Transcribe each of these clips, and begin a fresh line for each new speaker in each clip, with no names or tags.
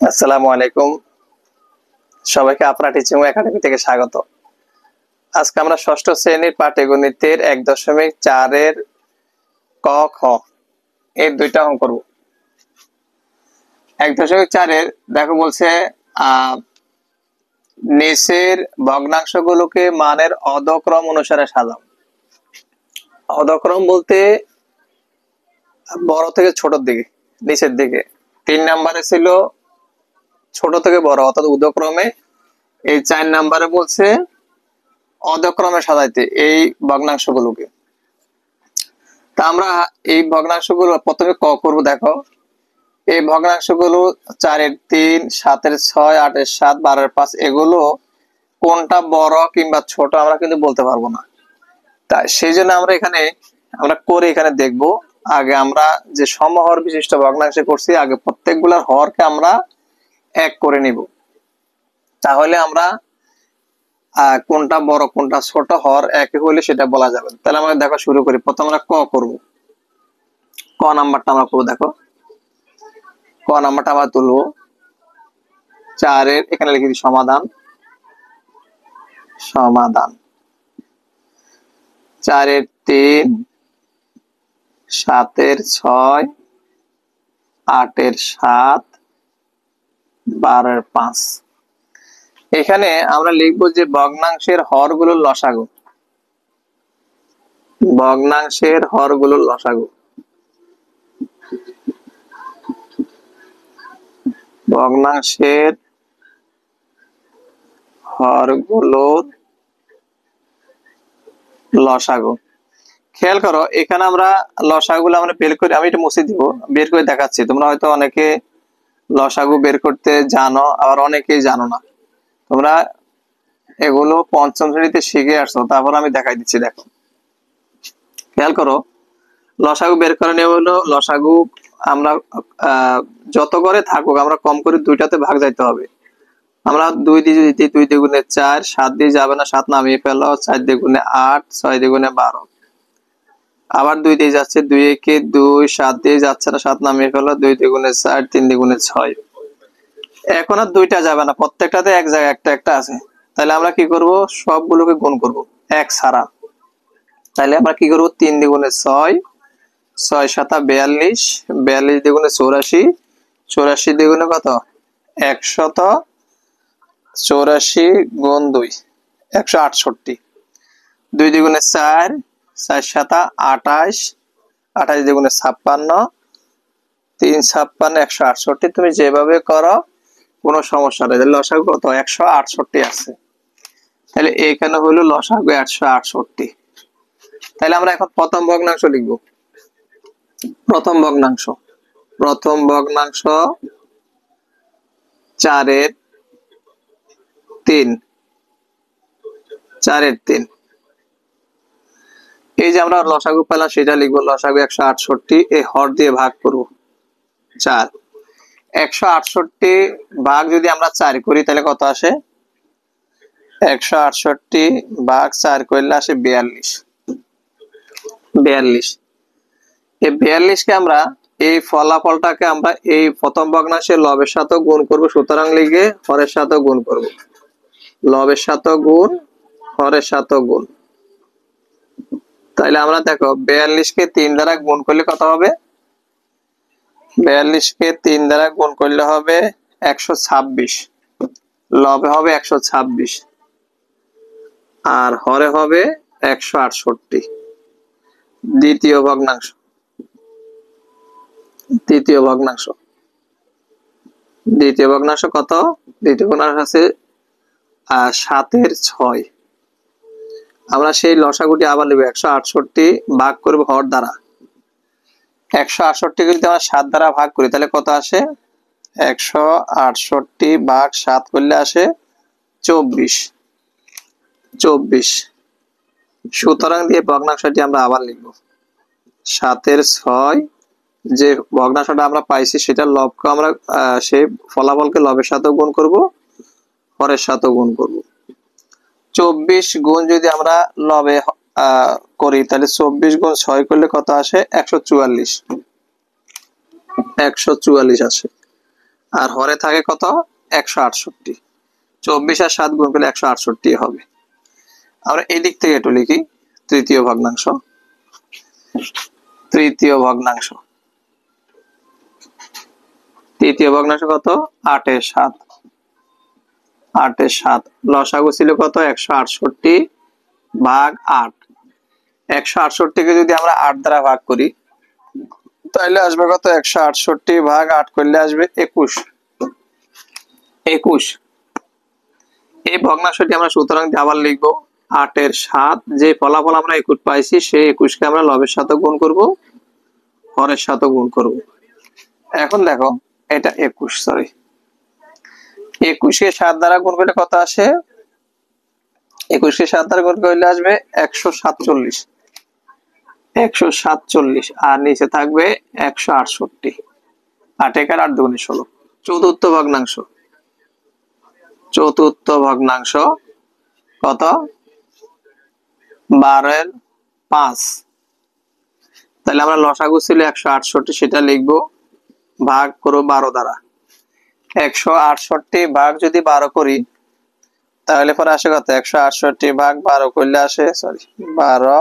আসসালামু আলাইকুম। সবাইকে আপনার টিচিং একাডেমি থেকে স্বাগত। আজকে আমরা ষষ্ঠ শ্রেণীর পাটিগণিতের 1.4 এর ক খ এই দুইটা অঙ্ক করব। 1.4 এর দেখো বলছে নিচের ভগ্নাংশগুলোকে মানের অধক্রম অনুসারে সাজাও। অধক্রম বলতে বড় থেকে ছোটর দিকে, নিচের দিকে। 3 নম্বরে ছিল ছোট থেকে বড় অর্থাৎ ঊর্ধ্বক্রমে, এই 4 নম্বরে বলছে অধক্রমে সাজাইতে এই ভগ্নাংশগুলোকে। তা আমরা এই ভগ্নাংশগুলো প্রথমে ক করব। দেখো এই ভগ্নাংশগুলো 4 এর 3, 7 এর 6, 8 এর 7, 12 এর 5 এগুলো কোনটা বড় কিংবা ছোট আমরা কিন্তু বলতে পারবো না। তাই সেই জন্য আমরা করে এখানে দেখব। আগে আমরা যে সমহর বিশিষ্ট ভগ্নাংশে করছি, আগে প্রত্যেকগুলোর হরকে আমরা এক করে নিব, তাহলে আমরা কোনটা বড় কোনটা ছোট হর একই হলে সেটা বলা যাবে। তাহলে আমরা দেখো শুরু করি। প্রথম আমরা ক করব। ক নাম্বারটা আমরা করবো। দেখো ক নাম্বারটা আমরা তুলবো 4 এর, এখানে লিখে দিই সমাধান। 4 এর 3, 7 এর 6, 8 এর 7, 12 এর 5। এখানে আমরা লিখবো যে ভগ্নাংশের হরগুলোর লসাগু। ভগ্নাংশের হরগুলোর লসাগু। ভগ্নাংশের হরগুলোর লসাগু। খেয়াল করো, এখানে আমরা লসাগুলো আমরা বের করে, আমি এটা মুছে দিব, বের করে দেখাচ্ছি। তোমরা হয়তো অনেকে লসাগু বের করতে জানো, আবার অনেকেই জানো না। তোমরা এগুলো পঞ্চম শ্রেণীতে শিখে আসছো, তারপর আমি দেখাই দিচ্ছি। দেখো খেয়াল করো, লসাগু বের করে নেওয়া হলো। লসাগু আমরা যত করে থাকুক আমরা কম করে দুইটাতে ভাগ যাইতে হবে। আমরা 2 দিয়ে যদি 2 দ্বিগুণে 4, 7 দিয়ে যাবে না, 7 নামিয়ে ফেলো, 4 দ্বিগুণে 8, 6 দ্বিগুণে 12। আবার 2 দিয়ে যাচ্ছে, 2 একে 2, 7 দিয়ে যাচ্ছে না, 7 নামিয়ে ফেলো, 2 দ্বিগুণে 4, 3 দ্বিগুণে 6। এখন আর দুইটা যাবে না, প্রত্যেকটাতে এক জায়গায় একটা একটা আছে। তাহলে আমরা কি করব, সবগুলোকে গুণ করব এক ছাড়া। তাহলে আমরা কি করব, 3 দ্বিগুণে 6, 6 7 42, 42 দ্বিগুণে 84, 84 দ্বিগুণে কত, 184 গুণ 2, 168। 2 দ্বিগুণে 4, 4 7 28, 28 দ্বিগুণে 56, 3 56, 168। তুমি যেভাবে করো কোনো সমস্যা নেই। লসাগু কত, 168 আছে। তাহলে এখানে হলো লসাগু 168। তাহলে আমরা এখন প্রথম ভগ্নাংশ লিখব। প্রথম ভগ্নাংশ 4 এর 3। 4 এর 3, এই যে আমরা লসাগু পেলাম সেটা লিখবো। লসাগু 168, এই হর দিয়ে ভাগ করব 4। 168 ভাগ যদি আমরা 4 করি তাহলে কত আসে, 168 ভাগ 4 করলে আসে 42। 42, এই 42 কে আমরা, এই ফলাফলটাকে আমরা এই প্রথম ভগ্নাংশের লবের সাথে গুণ করব। সুতরাং লিখে হরের সাথে গুণ করব। লবের সাথে গুণ, হরের সাথে গুণ। তাহলে আমরা দেখো 42 কে 3 দ্বারা গুণ করলে কত হবে, 42 কে 3 দ্বারা গুণ করলে হবে 126। লবে হবে 126 আর হরে হবে 168। দ্বিতীয় ভগ্নাংশ। দ্বিতীয় ভগ্নাংশ কত, দ্বিতীয় ভগ্নাংশ আছে 7 এর 6। আমরা সেই লসাগুটি আবার নেব। 168 ভাগ করব হর দ্বারা। 168 কে যদি আমরা 7 দ্বারা ভাগ করি তাহলে কত আসে, 168 ভাগ 7 করলে আসে 24। সুতরাং দিয়ে ভগ্নাংশটি আমরা আবার লিখব। 7 এর 6, যে ভগ্নাংশটা আমরা পাইছি সেটার লবকে আমরা সেই ফলাফলকে লবের সাথে গুণ করব, হরের সাথে গুণ করব। 24 গুণ যদি আমরা লবে করি তাহলে 24 গুণ 6 করলে কত আসে, 144। 144 আসে। আর হরে থাকে কত 168। 24 আর 7 গুণ করলে 168 হবে। আমরা এই দিক থেকে একটু লিখি তৃতীয় ভগ্নাংশ। তৃতীয় ভগ্নাংশ কত 8 এর 7। 8 এর 7 লসাগু ছিল কত 168 ভাগ 8। 168 কে যদি আমরা 8 দ্বারা ভাগ করি তাহলে আসবে কত 168 ভাগ 8 করলে আসবে 21। এই ভগ্নাংশটি আমরা সুতরাং আবার লিখবো 8 এর 7। যে ফলাফল আমরা 21 পাইছি সেই 21 কে আমরা লবের সাথে গুণ করব, হরের সাথে গুণ করব। এখন দেখো এটা 21, সরি 21 কে 7 দ্বারা গুণ করলে কত আসে? 21 কে 7 দ্বারা গুণ করলে আসবে 147। 147 আর নিচে থাকবে 168। 8 এর 8 দুগুণে 16। চতুর্থ ভগ্নাংশ কত 12 এর 5। তাহলে আমরা লসাগু ছিল 168, সেটা লিখবো ভাগ করব 12 দ্বারা। 168 ভাগ যদি 12 করি তাহলে পরে আসে কত 168 ভাগ 12 করলে আসে 12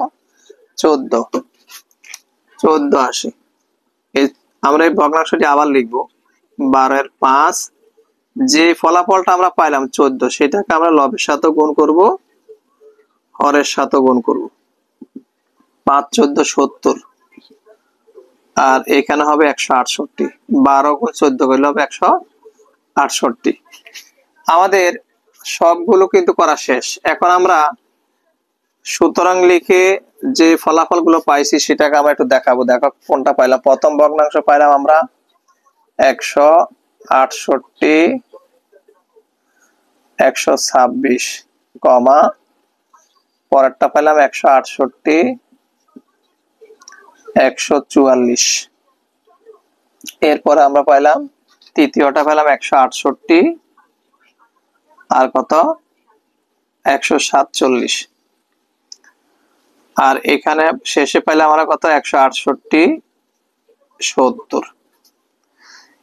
14 আসে। আমরা এই ভগ্নাংশটি আবার লিখবো 12 এর 5। যে ফলাফলটা আমরা পাইলাম 14 সেটাকে আমরা লবের সাথে গুণ করব, হরের সাথে গুণ করব। 5 14 70 আর এখানে হবে 168। 12 গুণ 14 করলে হবে 168। আমাদের সবগুলো কিন্তু করা শেষ। এখন আমরা সুতরাং লিখে যে ফলাফলগুলো পাইছি সেটাকে আমরা একটু দেখাবো। দেখো কোনটা পাইলাম। প্রথম ভগ্নাংশ পাইলাম আমরা 168 126 কমা, পরেরটা পেলাম 168 144। এরপরে আমরা পাইলাম তৃতীয়টা পেলাম 168 আর কত 147। আর এখানে শেষে পাইলাম আমরা কত 168 70।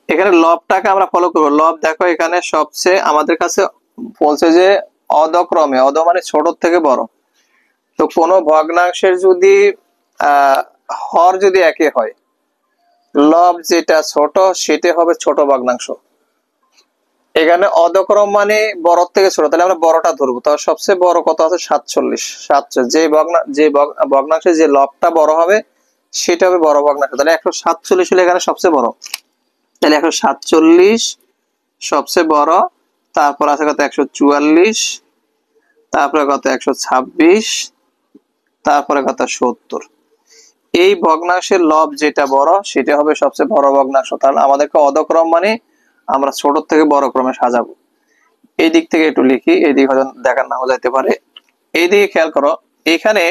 এখানে লবটাকে আমরা ফলো করব। লব দেখো এখানে সবচেয়ে আমাদের কাছে বলছে যে অধক্রমে, অধ মানে ছোট থেকে বড়। তো কোন ভগ্নাংশের যদি হর যদি একই হয়, লব যেটা ছোট সেটা হবে ছোট ভগ্নাংশ। এখানে অধক্রম মানে বড় থেকে ছোট, তাহলে আমরা বড়টা ধরবো। তো সবচেয়ে বড় কত আছে 47। যে ভগ্নাংশের যে লবটা বড় হবে সেটা হবে বড় ভগ্নাংশ। তাহলে 147 হলে এখানে সবচেয়ে বড়, তাহলে 147 সবচেয়ে বড়। তারপর আছে কত 144, তারপরে কত 126, তারপরে কত 70। এই ভগ্নাংশের লব যেটা বড় সেটা হবে সবচেয়ে বড় ভগ্নাংশ। তাহলে আমাদেরকে অধক্রম মানে আমরা ছোট থেকে বড় ক্রমে সাজাবো। এই দিক থেকে একটু লিখি, এই দিক হয়তো দেখার নাও যাইতে পারে। এই দিকে খেয়াল করো, এখানে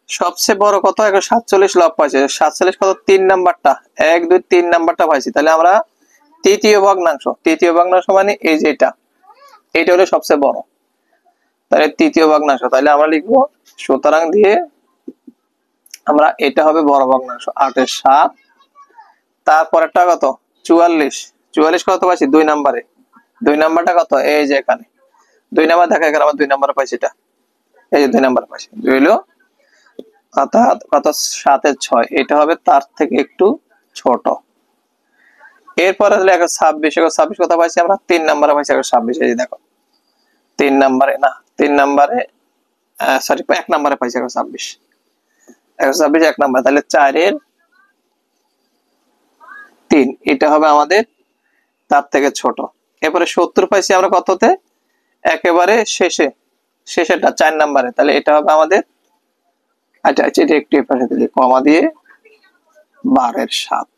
সবচেয়ে বড় কত 147 লব পাইছে। 47 কত 3 নাম্বারটা, 1 2 3 নাম্বারটা পাইছি। তাহলে আমরা তৃতীয় ভগ্নাংশ মানে এই যে এটা হলো সবচেয়ে বড়, তাহলে তৃতীয় ভগ্নাংশ। তাহলে আমরা লিখবো সুতরাং দিয়ে আমরা এটা হবে বড় ভগ্নাংশ 8 এর 7। তারপরেরটা কত 44 কত পাইছি 2 নম্বরে। 2 নাম্বারটা কত এই যে এখানে 2 নাম্বার দেখা, এখানে আমরা 2 নাম্বার পাইছি। এটা এই যে 2 নাম্বার পাইছি, হইলো অর্থাৎ কত 7 এর 6। এটা হবে তার থেকে একটু ছোট। এরপরে হলো 126 কত পাইছি আমরা 3 নাম্বারে পাইছি 126। এই যে দেখো 3 নাম্বারে না 3 নাম্বারে সরি 1 নাম্বারে পাইছি 126। 126 1 নাম্বার, তাহলে 4 এর 3 এটা হবে আমাদের তার থেকে ছোট। এরপরে 70 পাইছি আমরা কততে একেবারে শেষেরটা 4 নাম্বারে, তাহলে এটা হবে আমাদের আচ্ছা এটা একটু পাশে দিলে কমা দিয়ে 12 এর 7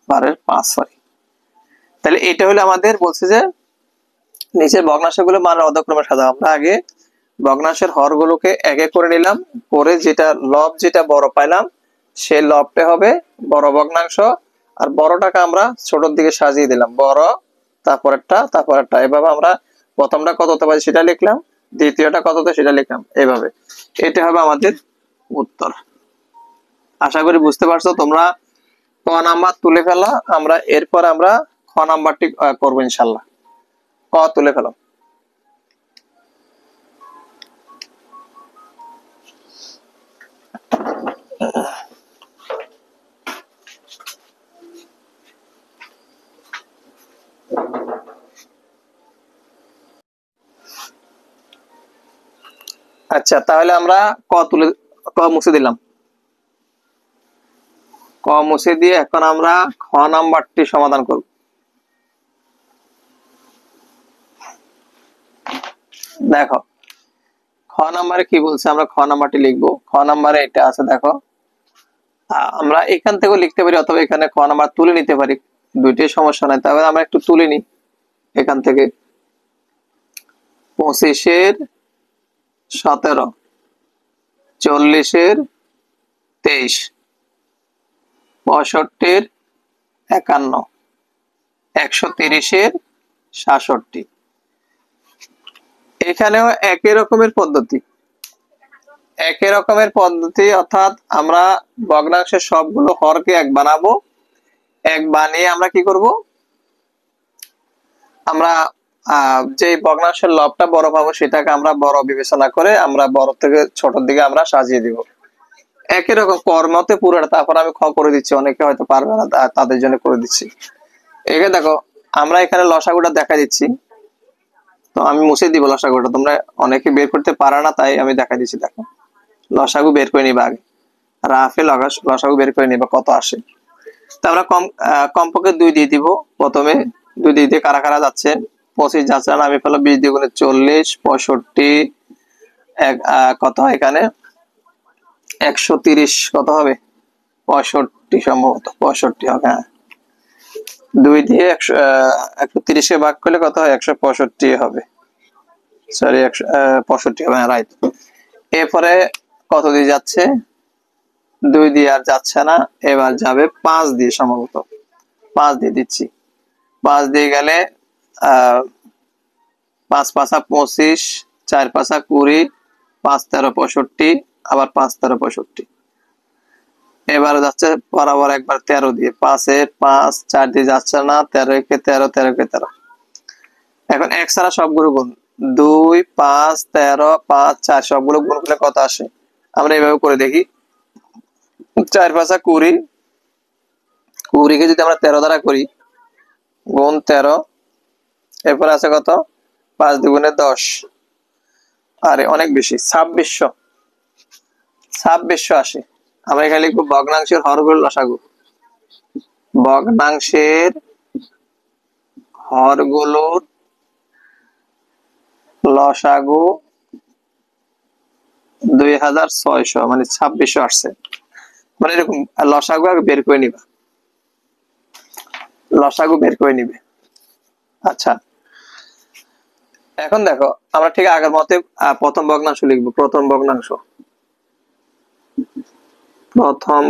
12 এর 5 সরি। তাহলে এটা হলো আমাদের বলছে যে নিচের ভগ্নাংশগুলো মান অধক্রমে সাজাও। আমরা আগে ভগ্নাংশের হরগুলোকে এক এক করে নিলাম, করে যেটা লব যেটা বড় পাইলাম সেই লবটা হবে বড় ভগ্নাংশ, আর বড়টাকে আমরা ছোটর দিকে সাজিয়ে দিলাম। বড় তারপরেরটা এভাবে আমরা প্রথমটা কততে পাই সেটা লিখলাম, দ্বিতীয়টা কততে সেটা লিখলাম, এইভাবে। এটা হবে আমাদের উত্তর। আশা করি বুঝতে পারছো তোমরা। ক নাম্বার তুলে ফেলা। এরপর আমরা খ নাম্বারটি করবো ইনশাল্লাহ। ক তুলে ফেলো। আচ্ছা, তাহলে আমরা ক মুছে দিলাম। ক মুছে দিয়ে এখন আমরা খ নাম্বারটি সমাধান করব। দেখো খ নাম্বারে কি বলছে, আমরা খ নাম্বারটি লিখবো। খ নাম্বারে এটা আছে দেখো, আমরা এখান থেকেও লিখতে পারি অথবা এখানে খ নাম্বার তুলে নিতে পারি, দুইটাই সমস্যা নাই। তবে আমরা একটু তুলে নিই এখান থেকে। 25-এর 17, 40-এর 23, 65-এর 51, 130-এর 67। এখানেও একই রকমের পদ্ধতি, অর্থাৎ আমরা ভগ্নাংশের সবগুলো হরকে এক বানাবো। এক বানিয়ে আমরা কি করব, আমরা যে ভগ্নাংশের লবটা বড় পাবো সেটাকে আমরা বড় বিবেচনা করে আমরা বড় থেকে ছোটর দিকে আমরা সাজিয়ে দিব। একই রকম কর্মতে পুরোটা। তারপর আমি খ করে দিচ্ছি, অনেকে হয়তো পারবে না, তাদের জন্য করে দিচ্ছি। এখানে দেখো আমরা এখানে লসাগুটা দেখা দিচ্ছি, তো আমি মুছে দিব লসাগুটা। তোমরা অনেকে বের করতে পারে না, তাই আমি দেখা দিচ্ছি। দেখো লসাগু বের করে নিবা আগে, রাফে লসাগু বের করে নিবা কত আসে। তো আমরা কমপক্ষে 2 দিয়ে দিব প্রথমে। 2 দিয়ে কারা কারা যাচ্ছে, 25 যাচ্ছে না, আমি ফেলো 20 দ্বিগুণে 40, 65 কত হয় এখানে 130, কত হবে 65, সম্ভবত 65 হবে। হ্যাঁ, 2 দিয়ে 130-কে ভাগ করলে কত হয় 165 হবে, সরি 165 হবে, রাইট। এরপরে কত দিয়ে যাচ্ছে, 2 দিয়ে আর যাচ্ছে না, এবার যাবে 5 দিয়ে, সম্ভবত 5 দিয়ে দিচ্ছি। 5 দিয়ে গেলে 5 5 25, 4 5 20, 5 13 65, আবার 5 13 65। এবার যাচ্ছে বরাবর একবার 13 দিয়ে, 5 5, 4 দিয়ে যাচ্ছে না, 13 কে 13, 13 কে 13। এখন এক ছাড়া সবগুলো গুণ, 2 5 13 5 4 সবগুলো গুণ করলে কত আসে, আমরা এইভাবে করে দেখি। 4 5 20, 20 কে যদি আমরা 13 দ্বারা করি, গুণ 13, এরপর আছে কত 5 দুগুণে 10, আরে অনেক বেশি 2600 আসে। আমরা এখানে লিখবো ভগ্নাংশের হরগুলোর লসাগু। ভগ্নাংশের হরগুলোর লসাগু 2600, মানে 2600 আসছে। মানে এরকম লসাগু আগে বের করে নিবা, লসাগু বের করে নিবে। আচ্ছা, এখন দেখো আমরা ঠিক আগের মতে প্রথম ভগ্নাংশ লিখবো। প্রথম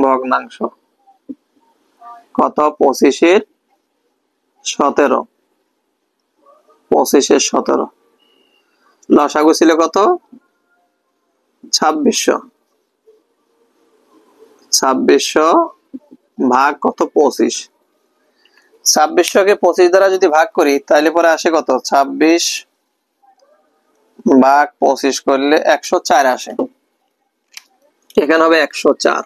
ভগ্নাংশ কত, 25-এর 17, 25-এর 17। লসাগু ছিল কত 2600, 2600 ভাগ কত 25। 2600-কে 25 দ্বারা যদি ভাগ করি তাহলে পরে আসে কত, 26 ভাগ 25 করলে 104 আসে। এখানে হবে 104।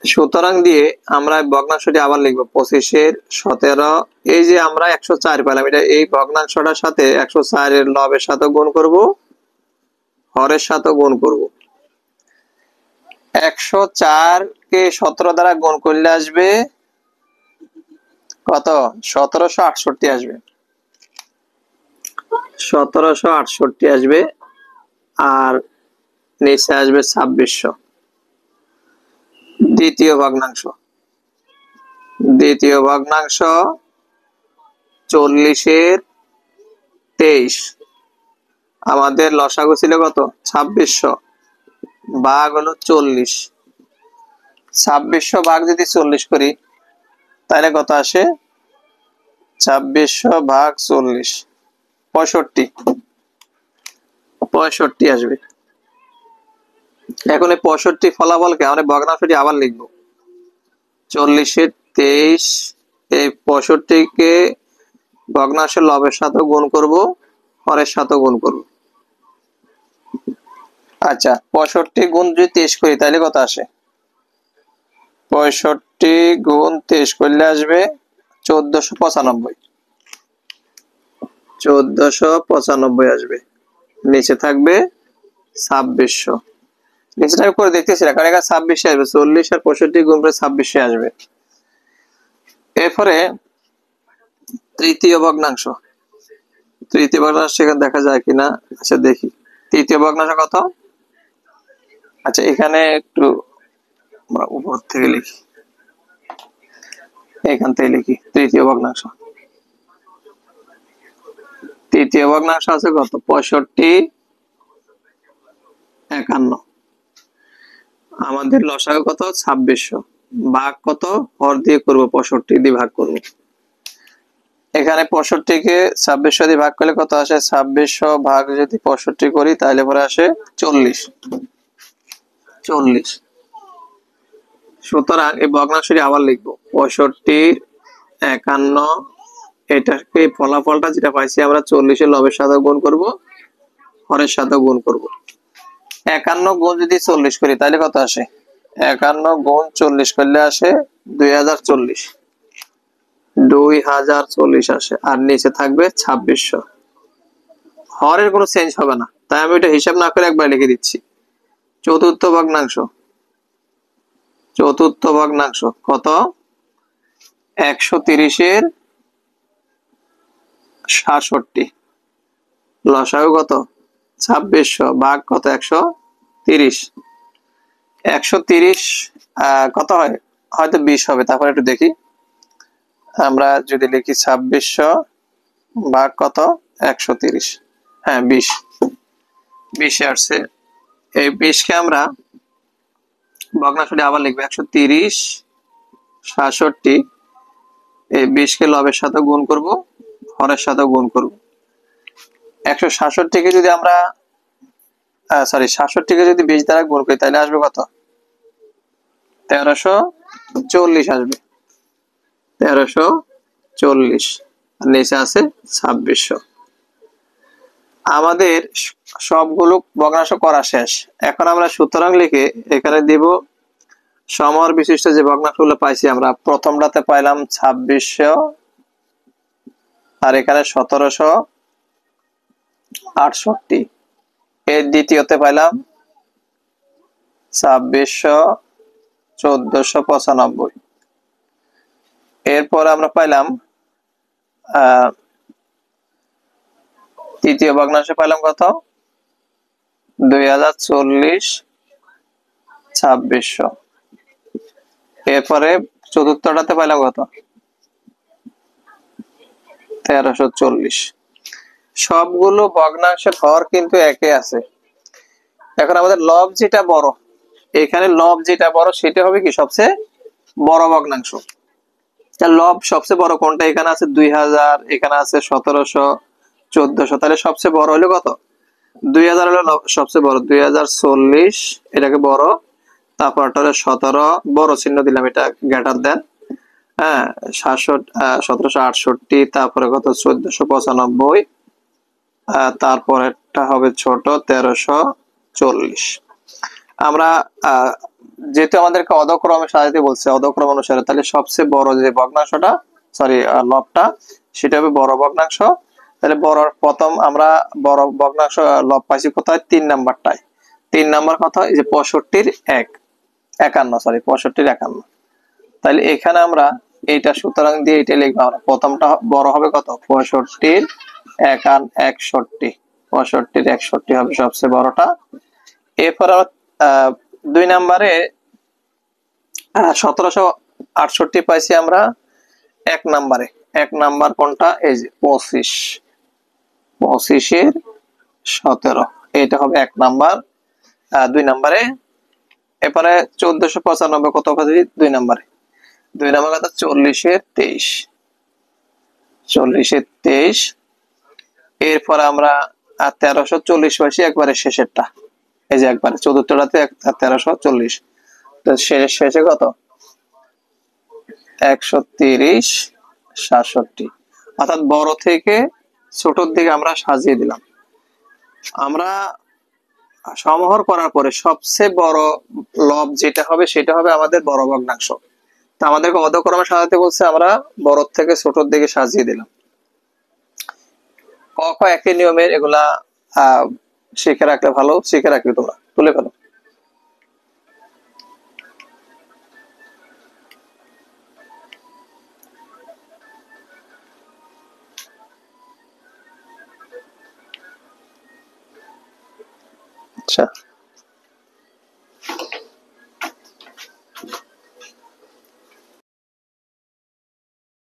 সুতরাং দিয়ে আমরা ভগ্নাংশটি আবার লিখবো 25-এর 17। এই যে আমরা 104 পেলাম, এটা এই ভগ্নাংশটার সাথে 104 এর লবের সাথে গুণ করব, হরের সাথে গুণ করব। 104 কে 17 দ্বারা গুণ করলে আসবে কত, 1768 আসবে, 1768 আসবে। আর নিচে আসবে 2600। দ্বিতীয় ভগ্নাংশ 40-এর 23। আমাদের লসাগু ছিল কত 2600, ভাগ হলো 40। 2600 ভাগ যদি 40 করি তাহলে কত আসে, 2600 ভাগ 40, 65 আসবে। এখন এই 65 ফলাফলকে আমরা ভগ্নাংশটি আবার লিখবো। 40-এর 23, এই 65-কে ভগ্নাংশের লবের সাথে গুণ করব, হরের সাথে গুণ করব। আচ্ছা 65 গুণ যদি 23 করি তাহলে কত আসে? 65 গুণ 23 করলে আসবে 1495। 1495 আসবে। নিচে থাকবে 2600। নিচেটা আমি করে দেখতেছি না, কারণ এখানে 26 আসবে। 40 আর 65 গুণ করে 26 আসবে। এরপরে তৃতীয় ভগ্নাংশ। তৃতীয় ভগ্নাংশ এখানে দেখা যায় কিনা, আচ্ছা দেখি। তৃতীয় ভগ্নাংশ কত? আচ্ছা এখানে একটু আমরা উপর থেকে লিখি, এখান থেকে লিখি তৃতীয় ভগ্নাংশ। তৃতীয় ভগ্নাংশ আছে কত? 65-51। আমাদের লসাগু কত? 2600। ভাগ কত? হর দিয়ে করব, 65 দিয়ে ভাগ করব। এখানে 65-কে 2600 দিয়ে ভাগ করলে কত আসে? 2600 ভাগ যদি 65 করি তাহলে পরে আসে 40। সুতরাং এই ভগ্নাংশটি আবার লিখবো, 65-51। এটাকে ফলাফলটা যেটা পাইছি আমরা 40-এর লবের সাথে গুণ করব, হরের সাথে গুণ করব। 51 গুণ যদি 40 করি তাহলে কত আসে? 51 গুণ 40 করলে আসে 2040। 2040 আসে। আর নিচে থাকবে 2600। হরের কোনো চেঞ্জ হবে না, তাই আমি এটা হিসাব না করে একবার লিখে দিচ্ছি। চতুর্থ ভগ্নাংশ। চতুর্থ ভগ্নাংশ কত? 130-এর 66। লসাগু কত? 2600 ভাগ কত? 130। 130 কত হয়? হয়তো 20 হবে। তারপর একটু দেখি, আমরা যদি লিখি 2600 ভাগ কত? 130। হ্যাঁ 20 আসছে। এই 20-কে আমরা ভগ্নাংশটি আবার লিখবো, 130 66। এই 20-কে লবের সাথে গুণ করব, হরের সাথে গুণ করব। 166-কে যদি আমরা 66-কে যদি 20 দ্বারা গুণ করি তাহলে আসবে কত? 1340 আসবে। 1340। নিচে আছে 2600। আমাদের সবগুলো ভগ্নাংশ করা শেষ। এখন আমরা সুতরাং লিখে এখানে দিব সমহর বিশিষ্ট যে ভগ্নাংশগুলো পাইছি আমরা। প্রথমটাতে পাইলাম 2600, আর এখানে 1768। এর দ্বিতীয়তে পাইলাম 2600 1495। এরপর আমরা পাইলাম তৃতীয় ভগ্নাংশে পাইলাম কত? 2040 2600। এরপরে চতুর্থটাতে পাইলাম কত? 1340। সবগুলো ভগ্নাংশের হর কিন্তু একে আছে। এখন আমাদের লব যেটা বড়, এখানে লব যেটা বড় সেটা হবে কি? সবচেয়ে বড় ভগ্নাংশ। লব সবচেয়ে বড় কোনটা? এখানে আছে 2000, এখানে আছে 1700 1400। তাহলে সবচেয়ে বড় হলো কত? 2000 হলো সবচেয়ে বড়। 2040 এটাকে বড়। তারপরটা হলো 17, বড় চিহ্ন দিলাম, এটা গ্রেটার দেন। হ্যাঁ 1768। তারপরে কত? 1495। তারপরেরটা হবে ছোট 1340। আমরা যেহেতু আমাদেরকে অধক্রমে সাজাতে বলছে, অধক্রম অনুসারে, তাহলে সবচেয়ে বড় যে ভগ্নাংশটা, লবটা, সেটা হবে বড় ভগ্নাংশ। তাহলে বড় প্রথম আমরা বড় ভগ্নাংশ লব পাইছি কোথায়? 3 নাম্বারটায়। 3 নাম্বার কথা এই যে 65-51। তাহলে এখানে আমরা এইটা সুতরাং দিয়ে এটা লিখবো আমরা। প্রথমটা বড় হবে কত? 65-61। 65-61 হবে সবচেয়ে বড়টা। এরপর 2 নাম্বারে 1768 পাইছি আমরা 1 নাম্বারে। 1 নাম্বার কোনটা? এই যে 25। 25-এর 17, এটা হবে 1 নাম্বার। 2 নাম্বারে এরপরে 1495 কত পাচ্ছি? 2 নাম্বারে। 2 নাম্বার কত? 40-এর 23। 40-এর 23। এরপর আমরা 1340 পাইছি একবারে শেষেরটা। এই যে একবারে চতুর্থটাতে 1340। তো শেষে কত? 130 67, অর্থাৎ বড় থেকে ছোটর দিকে আমরা সাজিয়ে দিলাম। আমরা সমাহার করার পরে সবচেয়ে বড় লব যেটা হবে সেটা হবে আমাদের বড় ভগ্নাংশ। তো আমাদেরকে অধক্রমে সাজাতে বলছে, আমরা বড় থেকে ছোটর দিকে সাজিয়ে দিলাম। ক খ একই নিয়মের, এগুলা শিখে রাখলে ভালো, শিখে রাখলে তোমরা তুলে ফেলো। আচ্ছা।